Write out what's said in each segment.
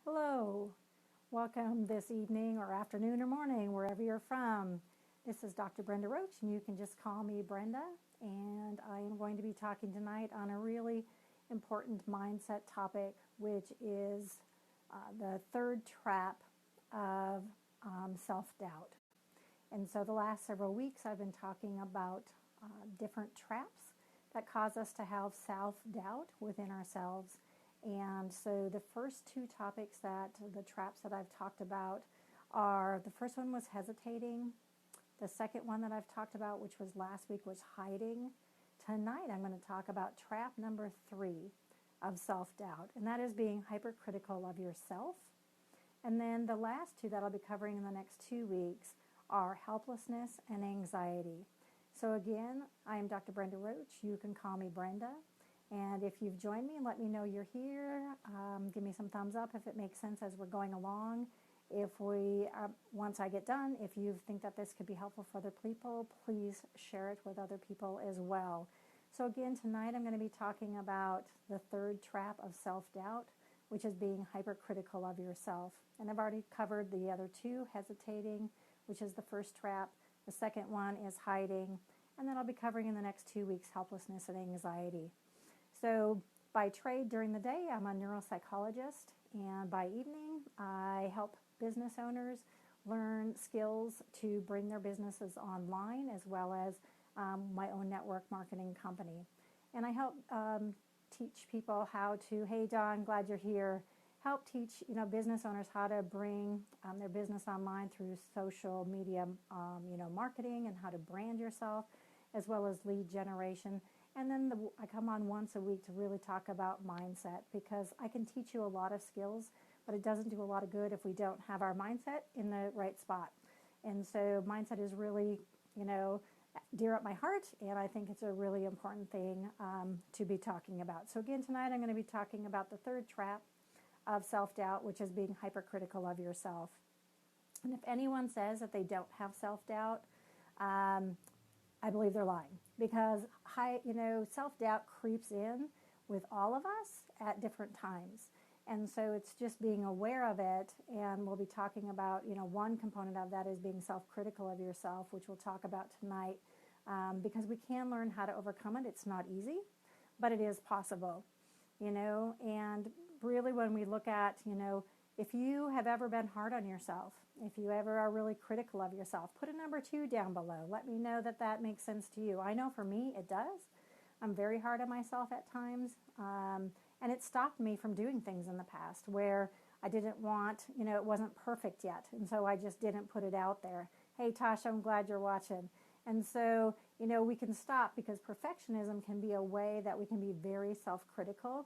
Hello, welcome this evening or afternoon or morning, wherever you're from. This is Dr. Brenda Roach, and you can just call me Brenda. And I am going to be talking tonight on a really important mindset topic, which is the third trap of self doubt. And so, the last several weeks, I've been talking about different traps that cause us to have self doubt within ourselves. And so, the first two topics the traps that I've talked about are the first one was hesitating. The second one that I've talked about, which was last week, was hiding. Tonight, I'm going to talk about trap number 3 of self doubt, and that is being hypercritical of yourself. And then the last two that I'll be covering in the next 2 weeks are helplessness and anxiety. So again, I am Dr. Brenda Roach. You can call me Brenda. And if you've joined me, let me know you're here. Give me some thumbs up if it makes sense as we're going along. Once I get done, if you think that this could be helpful for other people, please share it with other people as well. So again, tonight I'm going to be talking about the third trap of self-doubt, which is being hypercritical of yourself. And I've already covered the other two, hesitating, which is the first trap. The second one is hiding. And then I'll be covering in the next 2 weeks helplessness and anxiety. So by trade during the day, I'm a neuropsychologist. And by evening, I help business owners learn skills to bring their businesses online, as well as my own network marketing company. And I help teach people how to, hey Don, glad you're here, help teach business owners how to bring their business online through social media marketing, and how to brand yourself, as well as lead generation. And then I come on once a week to really talk about mindset, because I can teach you a lot of skills, but it doesn't do a lot of good if we don't have our mindset in the right spot. And so mindset is really, dear at my heart, and I think it's a really important thing to be talking about. So again, tonight I'm going to be talking about the third trap of self-doubt, which is being hypercritical of yourself. And if anyone says that they don't have self-doubt, I believe they're lying, because self-doubt creeps in with all of us at different times. And so it's just being aware of it, and we'll be talking about, one component of that is being self-critical of yourself, which we'll talk about tonight, because we can learn how to overcome it. It's not easy, but it is possible, and really when we look at, if you have ever been hard on yourself, if you ever are really critical of yourself, put a number 2 down below. Let me know that makes sense to you. I know for me it does. I'm very hard on myself at times, and it stopped me from doing things in the past where I didn't want, it wasn't perfect yet, and so I just didn't put it out there. Hey Tasha, I'm glad you're watching. And so, we can stop, because perfectionism can be a way that we can be very self-critical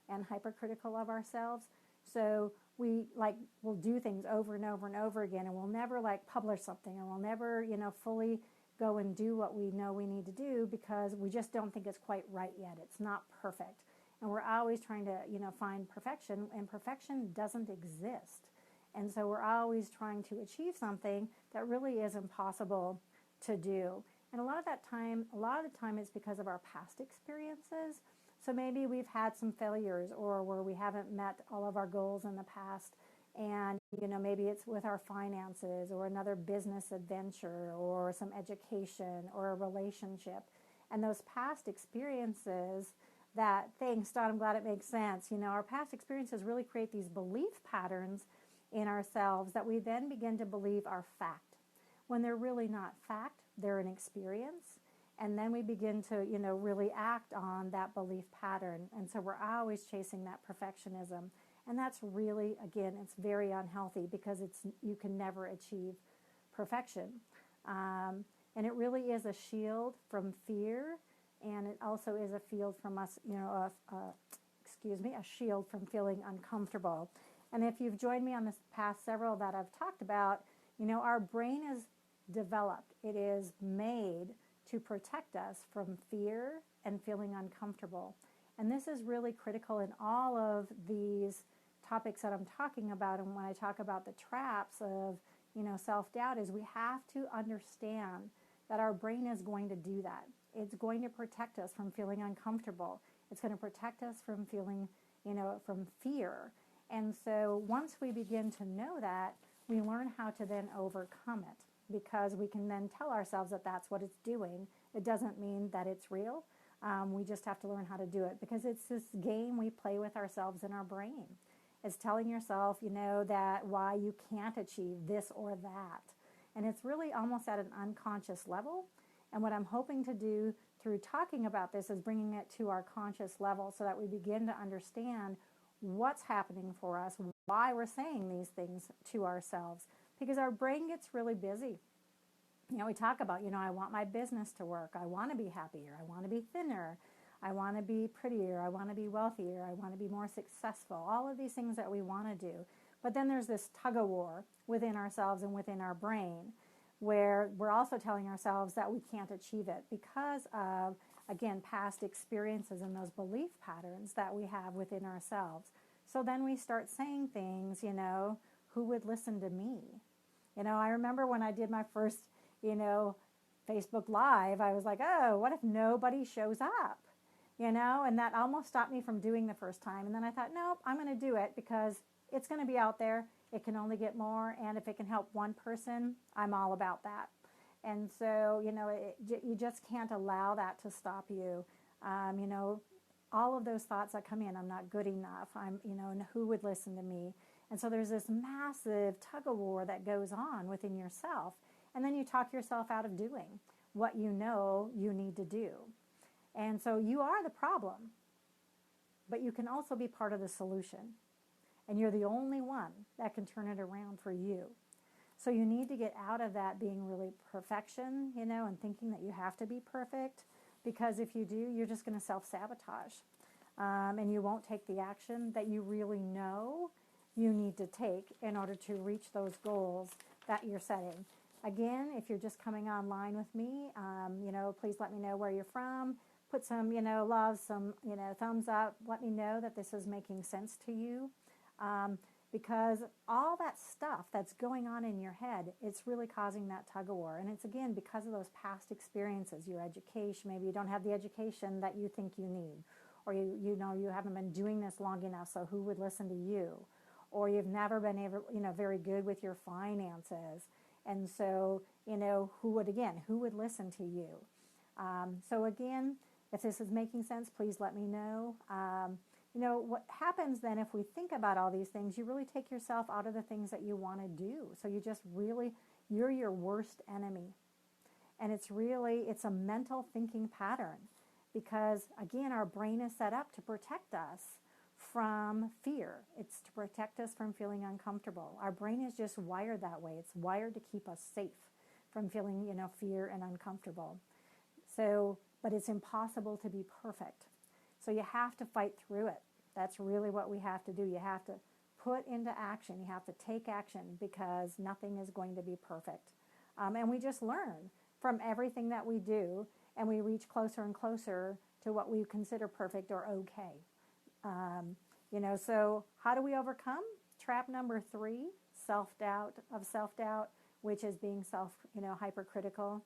and hypercritical of ourselves. So we'll do things over and over and over again, and we'll never publish something, or we'll never, fully go and do what we know we need to do, because we just don't think it's quite right yet. It's not perfect. And we're always trying to, find perfection, and perfection doesn't exist. And so we're always trying to achieve something that really is impossible to do. And a lot of the time it's because of our past experiences. So maybe we've had some failures, or where we haven't met all of our goals in the past, and maybe it's with our finances, or another business adventure, or some education, or a relationship. And those past experiences, thanks Don, I'm glad it makes sense. Our past experiences really create these belief patterns in ourselves that we then begin to believe are fact, when they're really not fact. They're an experience. And then we begin to, really act on that belief pattern. And so we're always chasing that perfectionism. And that's really, again, it's very unhealthy, because you can never achieve perfection. And it really is a shield from fear. And it also is a field from us, a shield from feeling uncomfortable. And if you've joined me on this past several that I've talked about, our brain is developed. It is made to protect us from fear and feeling uncomfortable. And this is really critical in all of these topics that I'm talking about. And when I talk about the traps of, self-doubt, is we have to understand that our brain is going to do that. It's going to protect us from feeling uncomfortable. It's going to protect us from feeling, from fear. And so once we begin to know that, we learn how to then overcome it, because we can then tell ourselves that that's what it's doing. It doesn't mean that it's real. We just have to learn how to do it, because it's this game we play with ourselves in our brain. It's telling yourself, that why you can't achieve this or that. And it's really almost at an unconscious level. And what I'm hoping to do through talking about this is bringing it to our conscious level, so that we begin to understand what's happening for us, why we're saying these things to ourselves, because our brain gets really busy. We talk about, I want my business to work. I want to be happier. I want to be thinner. I want to be prettier. I want to be wealthier. I want to be more successful. All of these things that we want to do. But then there's this tug of war within ourselves and within our brain, where we're also telling ourselves that we can't achieve it because of, again, past experiences and those belief patterns that we have within ourselves. So then we start saying things, who would listen to me? I remember when I did my first, Facebook Live, I was like, oh, what if nobody shows up? And that almost stopped me from doing the first time. And then I thought, nope, I'm going to do it because it's going to be out there. It can only get more. And if it can help one person, I'm all about that. And so, you just can't allow that to stop you. All of those thoughts that come in, I'm not good enough, and who would listen to me? And so there's this massive tug of war that goes on within yourself. And then you talk yourself out of doing what you know you need to do. And so you are the problem, but you can also be part of the solution. And you're the only one that can turn it around for you. So you need to get out of that being really perfection, and thinking that you have to be perfect, because if you do, you're just going to self-sabotage. And you won't take the action that you really know you need to take in order to reach those goals that you're setting. Again, if you're just coming online with me, please let me know where you're from. Put some, love, some, thumbs up. Let me know that this is making sense to you. Because all that stuff that's going on in your head, it's really causing that tug of war. And it's, again, because of those past experiences, your education. Maybe you don't have the education that you think you need. Or you haven't been doing this long enough, so who would listen to you? Or you've never been able, very good with your finances. And so, who would listen to you? So again, if this is making sense, please let me know. What happens then if we think about all these things, you really take yourself out of the things that you want to do. So you're your worst enemy. And it's a mental thinking pattern, because again, our brain is set up to protect us from fear. It's to protect us from feeling uncomfortable. Our brain is just wired that way. It's wired to keep us safe from feeling, fear and uncomfortable. So, but it's impossible to be perfect. So you have to fight through it. That's really what we have to do. You have to put into action. You have to take action, because nothing is going to be perfect. And we just learn from everything that we do, and we reach closer and closer to what we consider perfect or okay. So how do we overcome? Trap number 3, self-doubt, which is being hypercritical.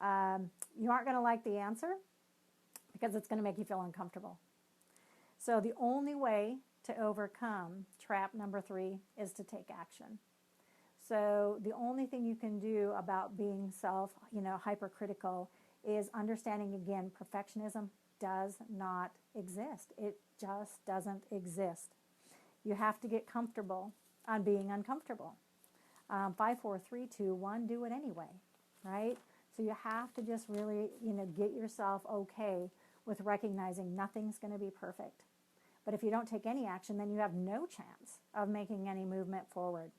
You aren't going to like the answer, because it's going to make you feel uncomfortable. So the only way to overcome trap number 3 is to take action. So the only thing you can do about being hypercritical is understanding, again, perfectionism does not exist. It just doesn't exist. You have to get comfortable on being uncomfortable. 5, 4, 3, 2, 1, do it anyway, right? So you have to just really, get yourself okay with recognizing nothing's going to be perfect. But if you don't take any action, then you have no chance of making any movement forward.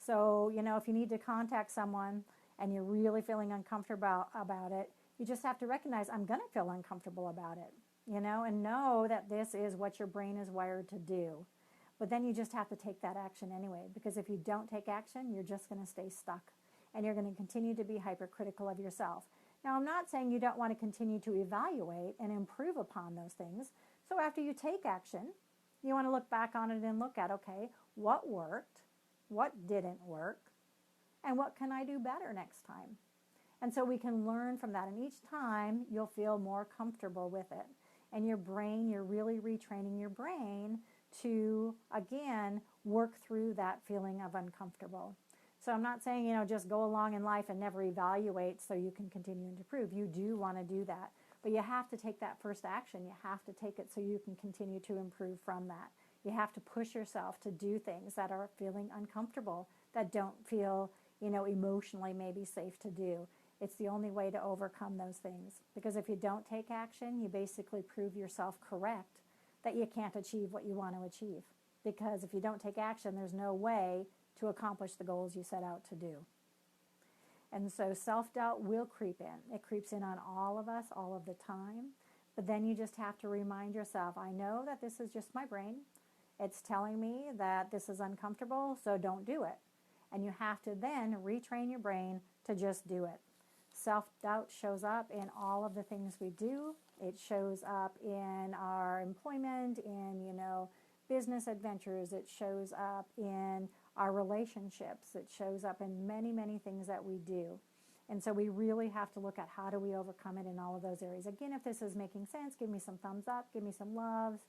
So, if you need to contact someone and you're really feeling uncomfortable about it, you just have to recognize, I'm going to feel uncomfortable about it, and know that this is what your brain is wired to do. But then you just have to take that action anyway, because if you don't take action, you're just going to stay stuck, and you're going to continue to be hypercritical of yourself. Now, I'm not saying you don't want to continue to evaluate and improve upon those things. So after you take action, you want to look back on it and look at, okay, what worked, what didn't work, and what can I do better next time? And so we can learn from that. And each time you'll feel more comfortable with it. And your brain, you're really retraining your brain to, again, work through that feeling of uncomfortable. So I'm not saying, just go along in life and never evaluate so you can continue to improve. You do want to do that. But you have to take that first action. You have to take it so you can continue to improve from that. You have to push yourself to do things that are feeling uncomfortable, that don't feel, emotionally maybe safe to do. It's the only way to overcome those things. Because if you don't take action, you basically prove yourself correct that you can't achieve what you want to achieve. Because if you don't take action, there's no way to accomplish the goals you set out to do. And so self-doubt will creep in. It creeps in on all of us all of the time. But then you just have to remind yourself, I know that this is just my brain. It's telling me that this is uncomfortable, so don't do it. And you have to then retrain your brain to just do it. Self-doubt shows up in all of the things we do. It shows up in our employment, in, business adventures. It shows up in our relationships. It shows up in many, many things that we do. And so we really have to look at how do we overcome it in all of those areas. Again, if this is making sense, give me some thumbs up, give me some loves.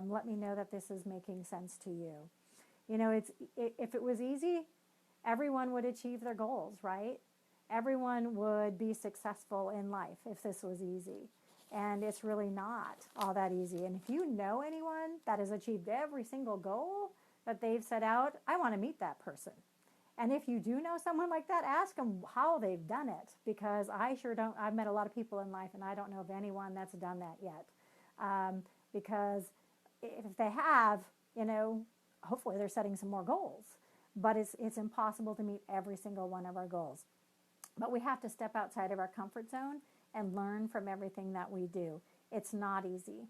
Let me know that this is making sense to you. If it was easy, everyone would achieve their goals, right? Everyone would be successful in life if this was easy. And it's really not all that easy. And if you know anyone that has achieved every single goal that they've set out, I want to meet that person. And if you do know someone like that, ask them how they've done it, because I sure don't. I've met a lot of people in life, and I don't know of anyone that's done that yet. Because if they have, hopefully they're setting some more goals. But it's impossible to meet every single one of our goals. But we have to step outside of our comfort zone and learn from everything that we do. It's not easy.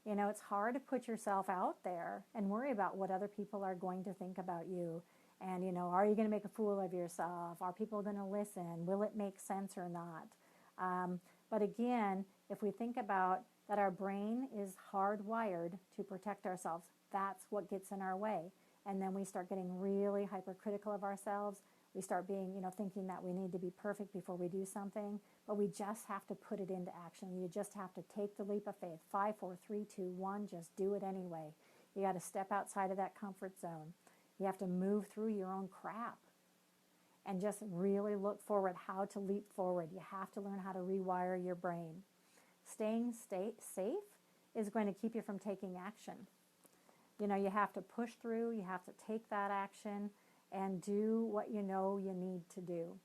It's hard to put yourself out there and worry about what other people are going to think about you. And, are you going to make a fool of yourself? Are people going to listen? Will it make sense or not? But again, if we think about that our brain is hardwired to protect ourselves, that's what gets in our way. And then we start getting really hypercritical of ourselves. We start being, thinking that we need to be perfect before we do something. But we just have to put it into action. You just have to take the leap of faith. 5, 4, 3, 2, 1, just do it anyway. You got to step outside of that comfort zone. You have to move through your own crap and just really look forward how to leap forward. You have to learn how to rewire your brain. Staying safe is going to keep you from taking action. You have to push through. You have to take that action and do what you know you need to do.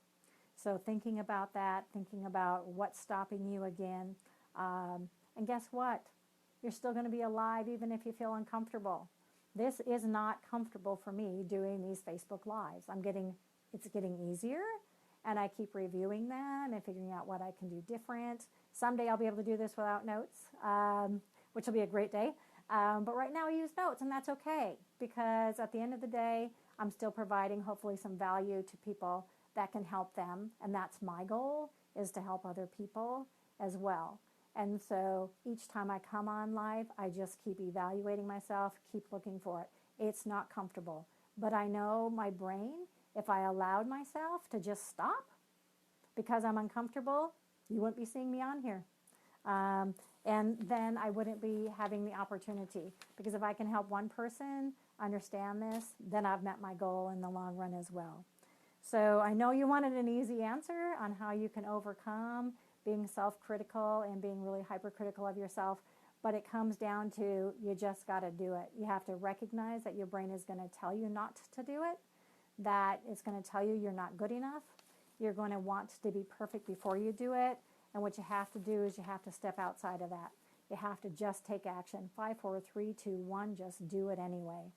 So thinking about that, thinking about what's stopping you again. And guess what? You're still going to be alive even if you feel uncomfortable. This is not comfortable for me doing these Facebook Lives. It's getting easier, and I keep reviewing them and figuring out what I can do different. Someday I'll be able to do this without notes, which will be a great day. But right now I use notes, and that's okay, because at the end of the day, I'm still providing hopefully some value to people that can help them. And that's my goal, is to help other people as well. And so each time I come on live, I just keep evaluating myself, keep looking for it. It's not comfortable. But I know my brain, if I allowed myself to just stop because I'm uncomfortable, you wouldn't be seeing me on here. And then I wouldn't be having the opportunity. Because if I can help one person understand this, then I've met my goal in the long run as well. So I know you wanted an easy answer on how you can overcome being self-critical and being really hypercritical of yourself, but it comes down to you just got to do it. You have to recognize that your brain is going to tell you not to do it, that it's going to tell you you're not good enough. You're going to want to be perfect before you do it, and what you have to do is you have to step outside of that. You have to just take action. 5, 4, 3, 2, 1, just do it anyway.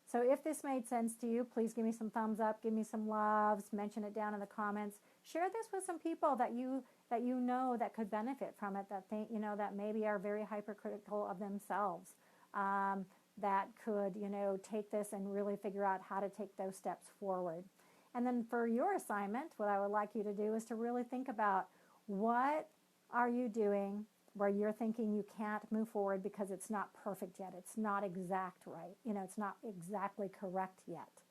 So if this made sense to you, please give me some thumbs up, give me some loves, mention it down in the comments. Share this with some people that you know that could benefit from it, that think, that maybe are very hypercritical of themselves, that could, take this and really figure out how to take those steps forward. And then for your assignment, what I would like you to do is to really think about what are you doing where you're thinking you can't move forward because it's not perfect yet. It's not exact right. It's not exactly correct yet.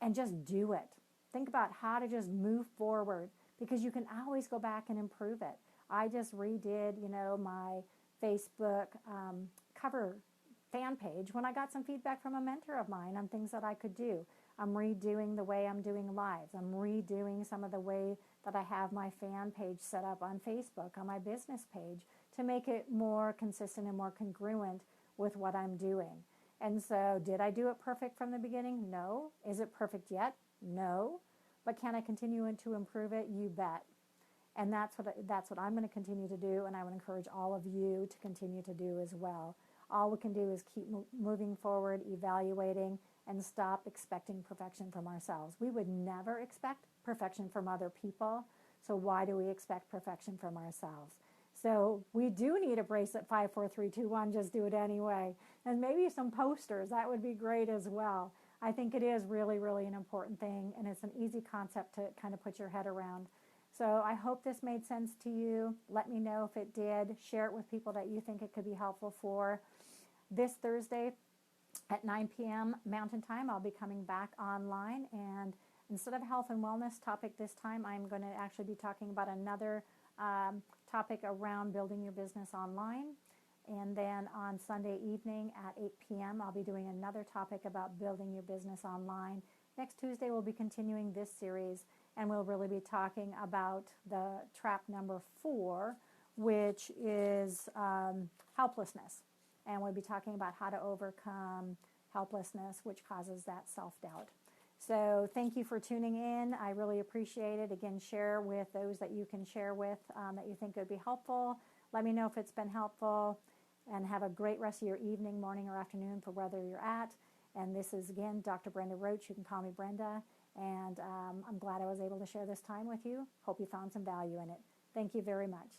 And just do it. Think about how to just move forward, because you can always go back and improve it. I just redid, my Facebook cover fan page when I got some feedback from a mentor of mine on things that I could do. I'm redoing the way I'm doing lives. I'm redoing some of the way that I have my fan page set up on Facebook, on my business page, to make it more consistent and more congruent with what I'm doing. And so, did I do it perfect from the beginning? No. Is it perfect yet? No. But can I continue to improve it? You bet. And that's what I'm going to continue to do, and I would encourage all of you to continue to do as well. All we can do is keep moving forward, evaluating, and stop expecting perfection from ourselves. We would never expect perfection from other people, so why do we expect perfection from ourselves? So we do need a bracelet 5, 4, 3, 2, 1, just do it anyway. And maybe some posters, that would be great as well. I think it is really, really an important thing, and it's an easy concept to kind of put your head around. So I hope this made sense to you. Let me know if it did. Share it with people that you think it could be helpful for. This Thursday at 9 p.m. Mountain Time, I'll be coming back online. And instead of health and wellness topic this time, I'm going to actually be talking about another topic around building your business online. And then on Sunday evening at 8 p.m., I'll be doing another topic about building your business online. Next Tuesday, we'll be continuing this series, and we'll really be talking about the trap number 4, which is helplessness. And we'll be talking about how to overcome helplessness, which causes that self-doubt. So thank you for tuning in. I really appreciate it. Again, share with those that you can share with that you think would be helpful. Let me know if it's been helpful, and have a great rest of your evening, morning, or afternoon for wherever you're at. And this is, again, Dr. Brenda Roach. You can call me Brenda. And I'm glad I was able to share this time with you. Hope you found some value in it. Thank you very much.